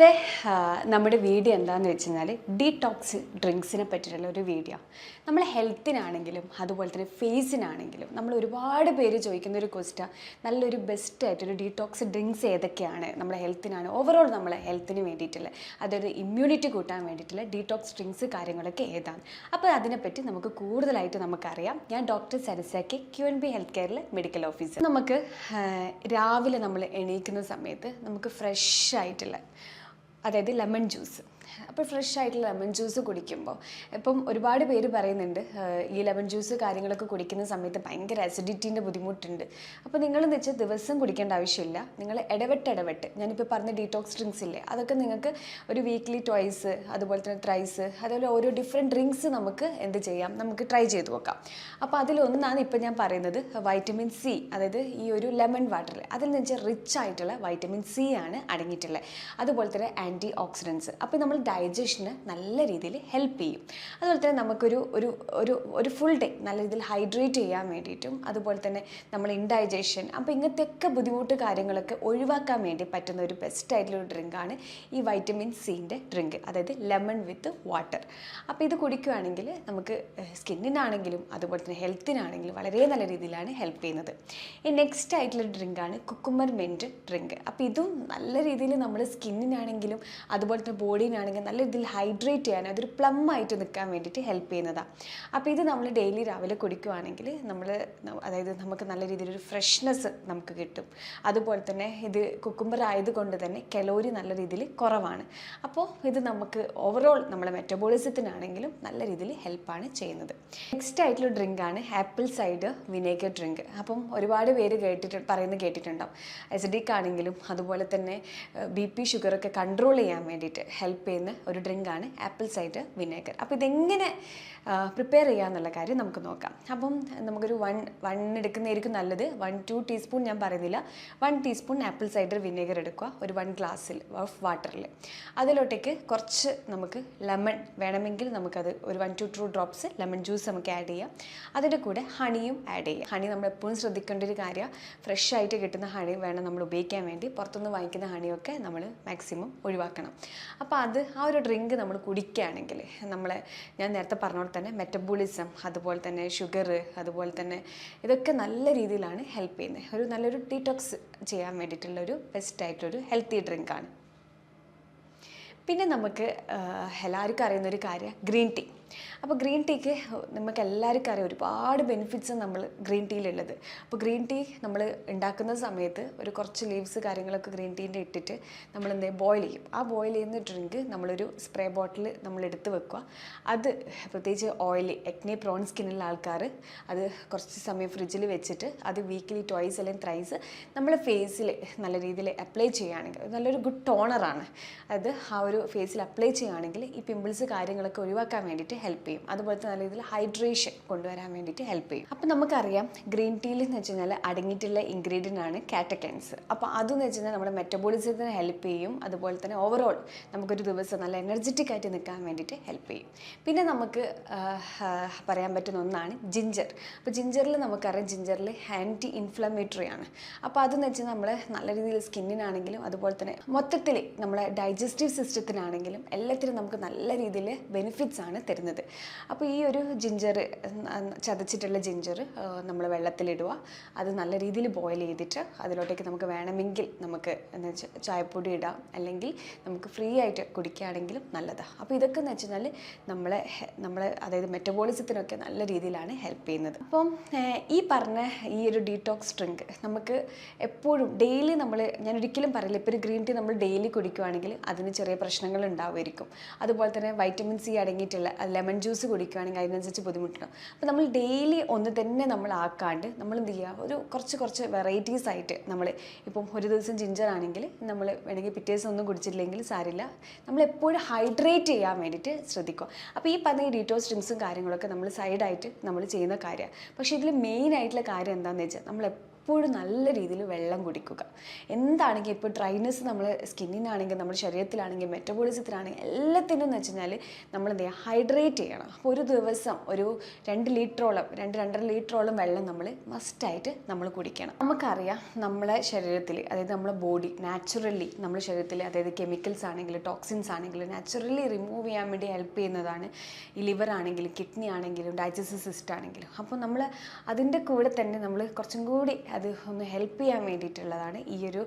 ഇന്നത്തെ നമ്മുടെ വീഡിയോ എന്താണെന്ന് വെച്ച് കഴിഞ്ഞാൽ ഡീടോക്സ് ഡ്രിങ്ക്സിനെ പറ്റിയിട്ടുള്ള ഒരു വീഡിയോ. നമ്മളെ ഹെൽത്തിനാണെങ്കിലും അതുപോലെ തന്നെ ഫേസിനാണെങ്കിലും നമ്മൾ ഒരുപാട് പേര് ചോദിക്കുന്ന ഒരു ക്വസ്റ്റ്യൻ, നല്ലൊരു ബെസ്റ്റായിട്ടൊരു ഡീടോക്സ് ഡ്രിങ്ക്സ് ഏതൊക്കെയാണ് നമ്മളെ ഹെൽത്തിനാണ്, ഓവറോൾ നമ്മളെ ഹെൽത്തിന് വേണ്ടിയിട്ടുള്ള, അതായത് ഇമ്മ്യൂണിറ്റി കൂട്ടാൻ വേണ്ടിയിട്ടുള്ള ഡീടോക്സ് ഡ്രിങ്ക്സ് കാര്യങ്ങളൊക്കെ ഏതാണ്. അപ്പോൾ അതിനെപ്പറ്റി നമുക്ക് കൂടുതലായിട്ട് നമുക്കറിയാം. ഞാൻ ഡോക്ടർ സരസാക്കി QNB ഹെൽത്ത് കെയറിലെ മെഡിക്കൽ ഓഫീസർ. നമുക്ക് രാവിലെ നമ്മൾ എണീക്കുന്ന സമയത്ത് നമുക്ക് ഫ്രഷ് ആയിട്ടുള്ള, അതായത് ലെമൺ ജ്യൂസ്, അപ്പോൾ ഫ്രഷ് ആയിട്ടുള്ള ലെമൺ ജ്യൂസ് കുടിക്കുമ്പോൾ ഇപ്പം ഒരുപാട് പേര് പറയുന്നുണ്ട് ഈ ലെമൺ ജ്യൂസ് കാര്യങ്ങളൊക്കെ കുടിക്കുന്ന സമയത്ത് ഭയങ്കര അസിഡിറ്റീൻ്റെ ബുദ്ധിമുട്ടുണ്ട്. അപ്പോൾ നിങ്ങളെന്ന് വെച്ചാൽ ദിവസം കുടിക്കേണ്ട ആവശ്യമില്ല. നിങ്ങൾ ഇടവിട്ട് ഞാനിപ്പോൾ പറഞ്ഞ ഡീടോക്സ് ഡ്രിങ്ക്സ് ഇല്ലേ, അതൊക്കെ നിങ്ങൾക്ക് ഒരു വീക്ക്ലി ട്വൈസ്, അതുപോലെ തന്നെ ത്രൈസ്, അതുപോലെ ഓരോ ഡിഫറെൻറ്റ് ഡ്രിങ്ക്സ് നമുക്ക് എന്ത് ചെയ്യാം, നമുക്ക് ട്രൈ ചെയ്ത് നോക്കാം. അപ്പോൾ അതിലൊന്നാണ് ഇപ്പം ഞാൻ പറയുന്നത് വൈറ്റമിൻ സി, അതായത് ഈ ഒരു ലെമൺ വാട്ടറിൽ അതിൽ നിന്ന് വെച്ചാൽ റിച്ച് ആയിട്ടുള്ള വൈറ്റമിൻ സി ആണ് അടങ്ങിയിട്ടുള്ളത്. അതുപോലെ തന്നെ ആൻറ്റി ഓക്സിഡൻസ്, അപ്പോൾ നമ്മൾ ഡൈജഷന് നല്ല രീതിയിൽ ഹെൽപ്പ് ചെയ്യും. അതുപോലെ തന്നെ നമുക്കൊരു ഒരു ഒരു ഒരു ഫുൾ ഡേ നല്ല രീതിയിൽ ഹൈഡ്രേറ്റ് ചെയ്യാൻ വേണ്ടിയിട്ടും, അതുപോലെ തന്നെ നമ്മൾ ഇൻഡൈജഷൻ, അപ്പോൾ ഇങ്ങനത്തെയൊക്കെ ബുദ്ധിമുട്ട് കാര്യങ്ങളൊക്കെ ഒഴിവാക്കാൻ വേണ്ടി പറ്റുന്ന ഒരു ബെസ്റ്റ് ആയിട്ടുള്ള ഒരു ഡ്രിങ്കാണ് ഈ വൈറ്റമിൻ സിൻ്റെ ഡ്രിങ്ക്, അതായത് ലെമൺ വിത്ത് വാട്ടർ. അപ്പോൾ ഇത് കുടിക്കുകയാണെങ്കിൽ നമുക്ക് സ്കിന്നിനാണെങ്കിലും അതുപോലെ തന്നെ ഹെൽത്തിനാണെങ്കിലും വളരെ നല്ല രീതിയിലാണ് ഹെൽപ്പ് ചെയ്യുന്നത്. ഈ നെക്സ്റ്റ് ആയിട്ടുള്ള ഡ്രിങ്കാണ് കുക്കുംബർ മിൻറ്റ് ഡ്രിങ്ക്. അപ്പോൾ ഇതും നല്ല രീതിയിൽ നമ്മുടെ സ്കിന്നിനാണെങ്കിലും അതുപോലെ തന്നെ ബോഡിനാണെങ്കിലും നല്ല രീതിയിൽ ഹൈഡ്രേറ്റ് ചെയ്യാൻ, അതൊരു പ്ലം ആയിട്ട് നിൽക്കാൻ വേണ്ടിയിട്ട് ഹെൽപ്പ് ചെയ്യുന്നതാണ്. അപ്പോൾ ഇത് നമ്മൾ ഡെയിലി രാവിലെ കുടിക്കുകയാണെങ്കിൽ അതായത് നമുക്ക് നല്ല രീതിയിലൊരു ഫ്രഷ്നെസ് നമുക്ക് കിട്ടും. അതുപോലെ തന്നെ ഇത് കുക്കുംബർ ആയതുകൊണ്ട് തന്നെ കലോറി നല്ല രീതിയിൽ കുറവാണ്. അപ്പോൾ ഇത് നമുക്ക് ഓവറോൾ നമ്മളെ മെറ്റബോളിസത്തിനാണെങ്കിലും നല്ല രീതിയിൽ ഹെൽപ്പാണ് ചെയ്യുന്നത്. നെക്സ്റ്റ് ആയിട്ടുള്ള ഡ്രിങ്കാണ് ആപ്പിൾ സൈഡർ വിനേഗർ ഡ്രിങ്ക്. അപ്പം ഒരുപാട് പേര് കേട്ടിട്ടുണ്ടാവും. അസിഡിക് ആണെങ്കിലും അതുപോലെ തന്നെ BP ഷുഗറൊക്കെ കൺട്രോൾ ചെയ്യാൻ വേണ്ടിയിട്ട് ഹെൽപ്പ് ചെയ്യുന്ന ഒരു ഡ്രിങ്കാണ് ആപ്പിൾ സൈഡർ വിനേഗർ. അപ്പോൾ ഇതെങ്ങനെ പ്രിപ്പയർ ചെയ്യാമെന്നുള്ള കാര്യം നമുക്ക് നോക്കാം. അപ്പം നമുക്കൊരു വൺ എടുക്കുന്നതായിരിക്കും നല്ലത്. 1-2 ടീസ്പൂൺ ഞാൻ പറയുന്നില്ല, 1 ടീസ്പൂൺ ആപ്പിൾ സൈഡർ വിനേഗർ എടുക്കുക ഒരു 1 ഗ്ലാസ്സിൽ ഓഫ് വാട്ടറിൽ. അതിലോട്ടേക്ക് കുറച്ച് നമുക്ക് ലെമൺ വേണമെങ്കിൽ നമുക്കത് ഒരു 1-2 ഡ്രോപ്സ് ലെമൺ ജ്യൂസ് നമുക്ക് ആഡ് ചെയ്യാം. അതിൻ്റെ കൂടെ ഹണിയും ആഡ് ചെയ്യാം. ഹണി നമ്മൾ എപ്പോഴും ശ്രദ്ധിക്കേണ്ട ഒരു കാര്യം, ഫ്രഷ് ആയിട്ട് കിട്ടുന്ന ഹണി വേണം നമ്മൾ ഉപയോഗിക്കാൻ വേണ്ടി. പുറത്തുനിന്ന് വാങ്ങിക്കുന്ന ഹണിയൊക്കെ നമ്മൾ മാക്സിമം ഒഴിവാക്കണം. അപ്പോൾ ആ ഒരു ഡ്രിങ്ക് നമ്മൾ കുടിക്കുകയാണെങ്കിൽ ഞാൻ നേരത്തെ പറഞ്ഞ പോലെ തന്നെ മെറ്റബോളിസം, അതുപോലെ തന്നെ ഷുഗർ, അതുപോലെ തന്നെ ഇതൊക്കെ നല്ല രീതിയിലാണ് ഹെൽപ്പ് ചെയ്യുന്നത്. ഒരു നല്ലൊരു ഡീടോക്സ് ചെയ്യാൻ വേണ്ടിയിട്ടുള്ള ഒരു ബെസ്റ്റ് ആയിട്ടൊരു ഹെൽത്തി ഡ്രിങ്കാണ്. പിന്നെ നമുക്ക് എല്ലാവർക്കും അറിയുന്നൊരു കാര്യം ഗ്രീൻ ടീ. അപ്പോൾ ഗ്രീൻ ടീക്ക് നമുക്ക് എല്ലാവർക്കും അറിയാം ഒരുപാട് ബെനിഫിറ്റ്സ് നമ്മൾ ഗ്രീൻ ടീയിലുള്ളത്. അപ്പോൾ ഗ്രീൻ ടീ നമ്മൾ ഉണ്ടാക്കുന്ന സമയത്ത് ഒരു കുറച്ച് ലീവ്സ് കാര്യങ്ങളൊക്കെ ഗ്രീൻ ടീൻ്റെ ഇട്ടിട്ട് നമ്മൾ ബോയിൽ ചെയ്യും. ആ ബോയിൽ ചെയ്യുന്ന ഡ്രിങ്ക് നമ്മളൊരു സ്പ്രേ ബോട്ടിൽ നമ്മൾ എടുത്ത് വെക്കുക. അത് പ്രത്യേകിച്ച് ഓയിലി എക്നെ പ്രോൺ സ്കിന്നുള്ള ആൾക്കാർ അത് കുറച്ച് സമയം ഫ്രിഡ്ജിൽ വെച്ചിട്ട് അത് വീക്ക്ലി ട്വൈസ് അല്ലെങ്കിൽ ത്രൈസ് നമ്മൾ ഫേസിൽ നല്ല രീതിയിൽ അപ്ലൈ ചെയ്യുകയാണെങ്കിൽ നല്ലൊരു ഗുഡ് ടോണറാണ്. അത് ആ ഒരു ഫേസിൽ അപ്ലൈ ചെയ്യുകയാണെങ്കിൽ ഈ പിമ്പിൾസ് കാര്യങ്ങളൊക്കെ ഒഴിവാക്കാൻ വേണ്ടിയിട്ട് ഹെൽപ്പ് ചെയ്യും. അതുപോലെ തന്നെ നല്ല രീതിയിൽ ഹൈഡ്രേഷൻ കൊണ്ടുവരാൻ വേണ്ടിയിട്ട് ഹെൽപ്പ് ചെയ്യും. അപ്പോൾ നമുക്കറിയാം ഗ്രീൻ ടീയിൽ എന്ന് വെച്ച് കഴിഞ്ഞാൽ അടങ്ങിയിട്ടുള്ള ഇൻഗ്രീഡിയൻ്റ് ആണ് കാറ്റക്കൈൻസ്. അപ്പോൾ അതെന്ന് വെച്ച് കഴിഞ്ഞാൽ നമ്മുടെ മെറ്റബോളിസത്തിന് ഹെൽപ്പ് ചെയ്യും. അതുപോലെ തന്നെ ഓവറോൾ നമുക്കൊരു ദിവസം നല്ല എനർജറ്റിക് ആയിട്ട് നിൽക്കാൻ വേണ്ടിയിട്ട് ഹെൽപ്പ് ചെയ്യും. പിന്നെ നമുക്ക് പറയാൻ പറ്റുന്ന ഒന്നാണ് ജിഞ്ചർ. അപ്പോൾ ജിഞ്ചറിൽ നമുക്കറിയാം ജിഞ്ചറിൽ ആൻറ്റി ഇൻഫ്ലമേറ്ററി ആണ്. അപ്പോൾ അതെന്ന് വെച്ചാൽ നമ്മൾ നല്ല രീതിയിൽ സ്കിന്നിനാണെങ്കിലും അതുപോലെ തന്നെ മൊത്തത്തിൽ നമ്മളെ ഡൈജസ്റ്റീവ് സിസ്റ്റത്തിനാണെങ്കിലും എല്ലാത്തിനും നമുക്ക് നല്ല രീതിയിൽ ബെനിഫിറ്റ്സ് ആണ് തരുന്നത്. അപ്പോൾ ഈ ഒരു ജിഞ്ചർ, ചതച്ചിട്ടുള്ള ജിഞ്ചർ നമ്മൾ വെള്ളത്തിലിടുക. അത് നല്ല രീതിയിൽ ബോയിൽ ചെയ്തിട്ട് അതിലോട്ടേക്ക് നമുക്ക് വേണമെങ്കിൽ നമുക്ക് എന്ന് വെച്ചാൽ ചായപ്പൊടി ഇടാം, അല്ലെങ്കിൽ നമുക്ക് ഫ്രീ ആയിട്ട് കുടിക്കുകയാണെങ്കിലും നല്ലതാണ്. അപ്പോൾ ഇതൊക്കെ എന്ന് വെച്ച് കഴിഞ്ഞാൽ നമ്മളെ അതായത് മെറ്റബോളിസത്തിനൊക്കെ നല്ല രീതിയിലാണ് ഹെൽപ്പ് ചെയ്യുന്നത്. അപ്പം ഈ പറഞ്ഞ ഈ ഒരു ഡീടോക്സ് ഡ്രിങ്ക് നമുക്ക് എപ്പോഴും ഡെയിലി ഞാൻ ഒരിക്കലും പറയില്ല, ഇപ്പോൾ ഒരു ഗ്രീൻ ടീ നമ്മൾ ഡെയിലി കുടിക്കുകയാണെങ്കിൽ അതിന് ചെറിയ പ്രശ്നങ്ങൾ ഉണ്ടാവുമായിരിക്കും. അതുപോലെ തന്നെ വൈറ്റമിൻ സി അടങ്ങിയിട്ടുള്ള ലെമൺ ജ്യൂസ് കുടിക്കുകയാണെങ്കിൽ അതിനനുസരിച്ച് ബുദ്ധിമുട്ടുണ്ടാവും. അപ്പോൾ നമ്മൾ ഡെയിലി ഒന്ന് തന്നെ നമ്മൾ ആക്കാണ്ട് നമ്മൾ എന്ത് ചെയ്യുക, ഒരു കുറച്ച് വെറൈറ്റീസ് ആയിട്ട് ഇപ്പം ഒരു ദിവസം ജിഞ്ചർ ആണെങ്കിൽ നമ്മൾ വേണമെങ്കിൽ പിറ്റേ ദിവസം ഒന്നും കുടിച്ചില്ലെങ്കിൽ സാരില്ല, നമ്മളെപ്പോഴും ഹൈഡ്രേറ്റ് ചെയ്യാൻ വേണ്ടിയിട്ട് ശ്രദ്ധിക്കുക. അപ്പോൾ ഈ പറഞ്ഞ ഈ ഡീടോക്സ് ഡ്രിങ്ക്സും കാര്യങ്ങളൊക്കെ നമ്മൾ സൈഡായിട്ട് നമ്മൾ ചെയ്യുന്ന കാര്യമാണ്. പക്ഷേ ഇതിൽ മെയിൻ ആയിട്ടുള്ള കാര്യം എന്താണെന്ന് വെച്ചാൽ നമ്മൾ എപ്പോഴും നല്ല രീതിയിൽ വെള്ളം കുടിക്കുക. എന്താണെങ്കിൽ ഇപ്പോൾ ഡ്രൈനെസ് നമ്മൾ സ്കിന്നിനാണെങ്കിൽ നമ്മുടെ ശരീരത്തിലാണെങ്കിൽ മെറ്റബോളിസത്തിലാണെങ്കിൽ എല്ലാത്തിനും എന്ന് വെച്ച് കഴിഞ്ഞാൽ നമ്മൾ എന്ത് ചെയ്യുക, ഹൈഡ്രേറ്റ് ചെയ്യണം. അപ്പോൾ ഒരു ദിവസം ഒരു 2 ലിറ്ററോളം 2-2.5 ലിറ്ററോളം വെള്ളം നമ്മൾ മസ്റ്റായിട്ട് നമ്മൾ കുടിക്കണം. നമുക്കറിയാം നമ്മളെ ശരീരത്തിൽ, അതായത് നമ്മുടെ ബോഡി നാച്ചുറലി നമ്മുടെ ശരീരത്തിൽ, അതായത് കെമിക്കൽസ് ആണെങ്കിലും ടോക്സിൻസ് ആണെങ്കിലും നാച്ചുറലി റിമൂവ് ചെയ്യാൻ വേണ്ടി ഹെൽപ്പ് ചെയ്യുന്നതാണ് ഈ ലിവർ ആണെങ്കിലും കിഡ്നി ആണെങ്കിലും ഡൈജസ്റ്റീവ് സിസ്റ്റം ആണെങ്കിലും. അപ്പോൾ നമ്മൾ അതിൻ്റെ കൂടെ തന്നെ നമ്മൾ കുറച്ചും കൂടി അത് ഒന്ന് ഹെൽപ്പ് ചെയ്യാൻ വേണ്ടിയിട്ടുള്ളതാണ് ഈ ഒരു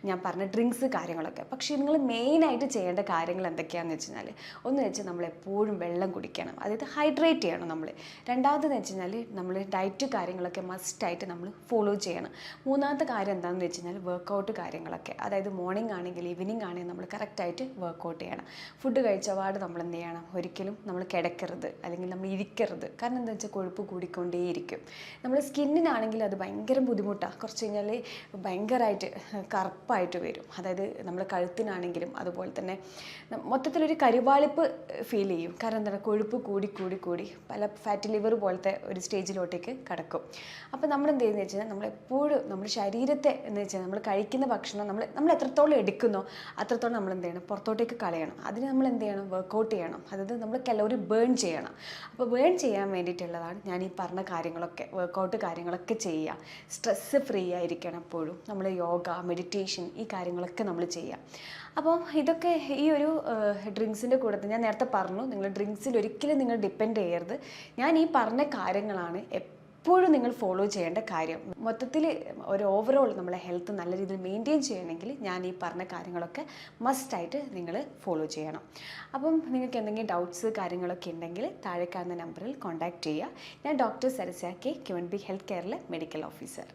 ഞാൻ പറഞ്ഞ ഡ്രിങ്ക്സ് കാര്യങ്ങളൊക്കെ. പക്ഷേ നിങ്ങൾ മെയിനായിട്ട് ചെയ്യേണ്ട കാര്യങ്ങൾ എന്തൊക്കെയാണെന്ന് വെച്ച് കഴിഞ്ഞാൽ, ഒന്ന് വെച്ചാൽ നമ്മളെപ്പോഴും വെള്ളം കുടിക്കണം, അതായത് ഹൈഡ്രേറ്റ് ചെയ്യണം നമ്മൾ. രണ്ടാമതെന്ന് വെച്ച് കഴിഞ്ഞാൽ നമ്മൾ ഡയറ്റ് കാര്യങ്ങളൊക്കെ മസ്റ്റായിട്ട് നമ്മൾ ഫോളോ ചെയ്യണം. മൂന്നാമത്തെ കാര്യം എന്താണെന്ന് വെച്ച് കഴിഞ്ഞാൽ വർക്കൗട്ട് കാര്യങ്ങളൊക്കെ, അതായത് മോർണിംഗ് ആണെങ്കിൽ ഈവനിങ് ആണെങ്കിൽ നമ്മൾ കറക്റ്റായിട്ട് വർക്കൗട്ട് ചെയ്യണം. ഫുഡ് കഴിച്ച പാട് നമ്മൾ എന്ത് ചെയ്യണം, ഒരിക്കലും നമ്മൾ കിടക്കരുത് അല്ലെങ്കിൽ നമ്മൾ ഇരിക്കരുത്. കാരണം എന്താ വെച്ചാൽ കൊഴുപ്പ് കൂടിക്കൊണ്ടേയിരിക്കും. നമ്മുടെ സ്കിന്നിനാണെങ്കിൽ അത് ഭയങ്കര ബുദ്ധിമുട്ടാണ്. കുറച്ച് കഴിഞ്ഞാൽ ഭയങ്കരമായിട്ട് കറുപ്പായിട്ട് വരും. അതായത് നമ്മുടെ കഴുത്തിനാണെങ്കിലും അതുപോലെ തന്നെ മൊത്തത്തിലൊരു കരുവാളിപ്പ് ഫീൽ ചെയ്യും. കാരണം എന്താണ്, കൊഴുപ്പ് കൂടി കൂടി കൂടി പല ഫാറ്റി ലിവർ പോലത്തെ ഒരു സ്റ്റേജിലോട്ടേക്ക് കടക്കും. അപ്പോൾ നമ്മൾ എന്ത് ചെയ്യുന്നത് വെച്ച് കഴിഞ്ഞാൽ നമ്മളെപ്പോഴും നമ്മുടെ ശരീരത്തെ എന്ന് വെച്ചാൽ നമ്മൾ കഴിക്കുന്ന ഭക്ഷണം നമ്മൾ എത്രത്തോളം എടുക്കുന്നോ അത്രത്തോളം നമ്മൾ എന്ത് ചെയ്യണം, പുറത്തോട്ടേക്ക് കളയണം. അതിന് നമ്മൾ എന്ത് ചെയ്യണം, വർക്കൗട്ട് ചെയ്യണം. അതായത് നമ്മൾ കലോറി ബേൺ ചെയ്യണം. അപ്പോൾ ബേൺ ചെയ്യാൻ വേണ്ടിയിട്ടുള്ളതാണ് ഞാൻ ഈ പറഞ്ഞ കാര്യങ്ങളൊക്കെ. വർക്കൗട്ട് കാര്യങ്ങളൊക്കെ ചെയ്യുക, സ്ട്രെസ്സ് ഫ്രീ ആയിരിക്കണം എപ്പോഴും. നമ്മൾ യോഗ, മെഡിറ്റേഷൻ, ഈ കാര്യങ്ങളൊക്കെ നമ്മൾ ചെയ്യുക. അപ്പോൾ ഇതൊക്കെ ഈ ഒരു ഡ്രിങ്ക്സിൻ്റെ കൂടെ ഞാൻ നേരത്തെ പറഞ്ഞു, നിങ്ങൾ ഡ്രിങ്ക്സിൽ ഒരിക്കലും നിങ്ങൾ ഡിപ്പെൻഡ് ചെയ്യരുത്. ഞാൻ ഈ പറഞ്ഞ കാര്യങ്ങളാണ് എപ്പോഴും നിങ്ങൾ ഫോളോ ചെയ്യേണ്ട കാര്യം. മൊത്തത്തിൽ ഒരു ഓവറോൾ നമ്മളെ ഹെൽത്ത് നല്ല രീതിയിൽ മെയിൻറ്റെയിൻ ചെയ്യണമെങ്കിൽ ഞാൻ ഈ പറഞ്ഞ കാര്യങ്ങളൊക്കെ മസ്റ്റായിട്ട് നിങ്ങൾ ഫോളോ ചെയ്യണം. അപ്പം നിങ്ങൾക്ക് എന്തെങ്കിലും ഡൗട്ട്സ് കാര്യങ്ങളൊക്കെ ഉണ്ടെങ്കിൽ താഴെ കാണുന്ന നമ്പറിൽ കോൺടാക്റ്റ് ചെയ്യുക. ഞാൻ ഡോക്ടർ സരസ്യ കെ, QNB ഹെൽത്ത് കെയറിലെ മെഡിക്കൽ ഓഫീസർ.